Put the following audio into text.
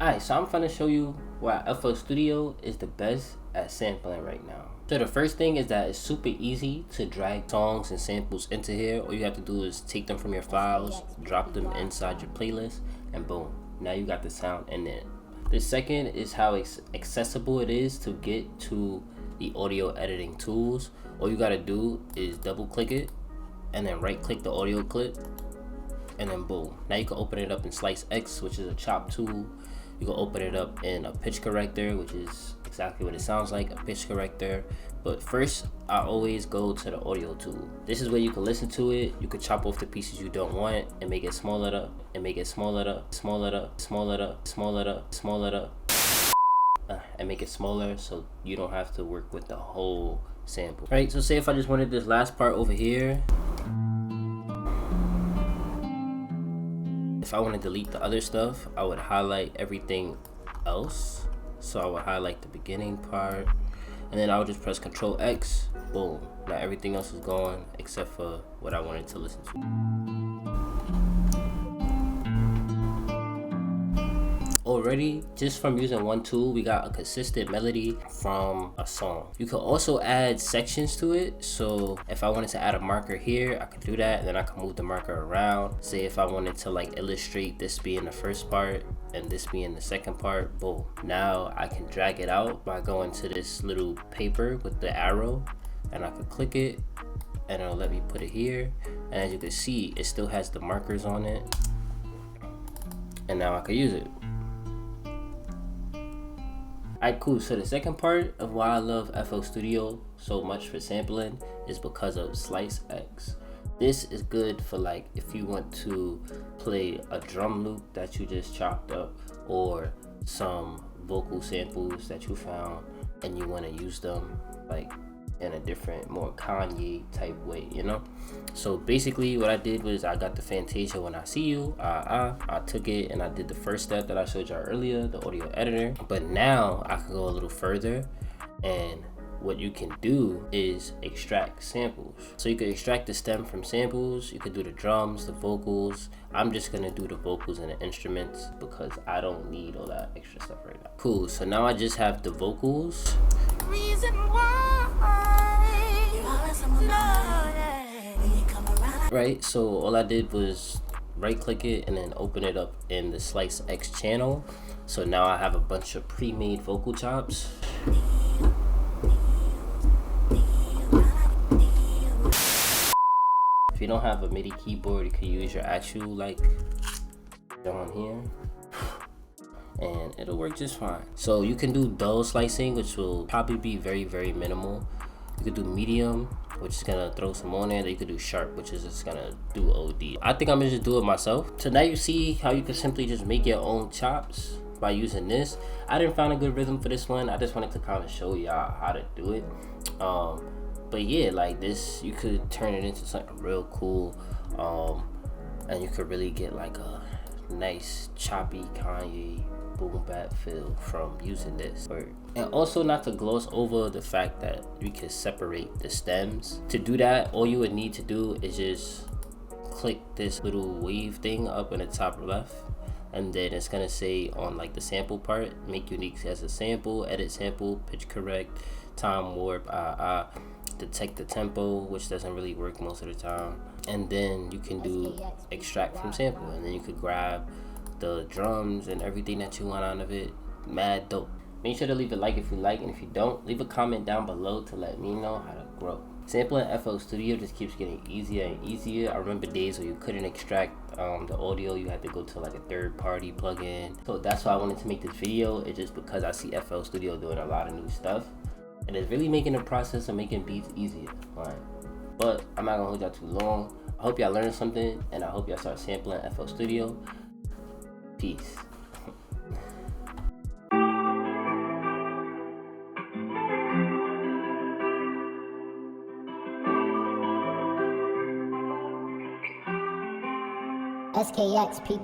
Alright, so I'm gonna show you why FL Studio is the best at sampling right now. So the first thing is that it's super easy to drag songs and samples into here. All you have to do is take them from your files, drop them inside your playlist, and boom, now you got the sound in there. The second is how accessible it is to get to the audio editing tools. All you gotta do is double click it and then right click the audio clip, and then boom, now you can open it up in Skxppy, which is a chop tool. You can open it up in a pitch corrector, which is exactly what it sounds like, a pitch corrector. But first, I always go to the audio tool. This is where you can listen to it. You can chop off the pieces you don't want and make it smaller, and make it smaller, and make it smaller so you don't have to work with the whole sample. Right, so say if I just wanted this last part over here. If I want to delete the other stuff, I would highlight everything else. So I would highlight the beginning part, and then I would just press Ctrl X, boom. Now everything else is gone except for what I wanted to listen to. Already, just from using one tool, we got a consistent melody from a song. You can also add sections to it. So if I wanted to add a marker here, I could do that, and then I can move the marker around. Say if I wanted to like illustrate this being the first part and this being the second part, boom. Now I can drag it out by going to this little paper with the arrow, and I can click it and it'll let me put it here. And as you can see, it still has the markers on it, and now I can use it. Alright, cool. So the second part of why I love FL Studio so much for sampling is because of Skxppy. This is good for like if you want to play a drum loop that you just chopped up, or some vocal samples that you found and you want to use them like in a different, more Kanye type way, you know? So basically what I did was I got the Fantasia When I See You, I took it and I did the first step that I showed y'all earlier, the audio editor. But now I can go a little further, and what you can do is extract samples. So you can extract the stem from samples, you could do the drums, the vocals. I'm just gonna do the vocals and the instruments because I don't need all that extra stuff right now. Cool, so now I just have the vocals. Reason why. Right, so all I did was right click it and then open it up in the Skxppy channel. So now I have a bunch of pre-made vocal chops. If you don't have a MIDI keyboard, you can use your actual like down here, and it'll work just fine. So you can do dull slicing, which will probably be very, very minimal. You could do medium, which is gonna throw some on there. Then you could do sharp, which is just gonna do OD. I think I'm gonna just do it myself. So now you see how you can simply just make your own chops by using this. I didn't find a good rhythm for this one. I just wanted to kind of show y'all how to do it. But yeah, like this, you could turn it into something real cool, and you could really get like a nice choppy Kanye boom bap feel from using this. And also, not to gloss over the fact that we can separate the stems. To do that, all you would need to do is just click this little wave thing up in the top left, and then it's gonna say on like the sample part, make unique as a sample, edit sample, pitch correct, time warp, detect the tempo, which doesn't really work most of the time. And then you can do extract from sample, and then you could grab the drums and everything that you want out of it. Mad dope. Make sure to leave a like if you like, and if you don't, leave a comment down below to let me know how to grow. Sampling FL Studio just keeps getting easier and easier. I remember days where you couldn't extract the audio, you had to go to like a third-party plugin. So that's why I wanted to make this video. It's just because I see FL Studio doing a lot of new stuff, and it's really making the process of making beats easier. Right? But I'm not gonna hold y'all too long. I hope y'all learned something, and I hope y'all start sampling FL Studio. Peace. Skxppy.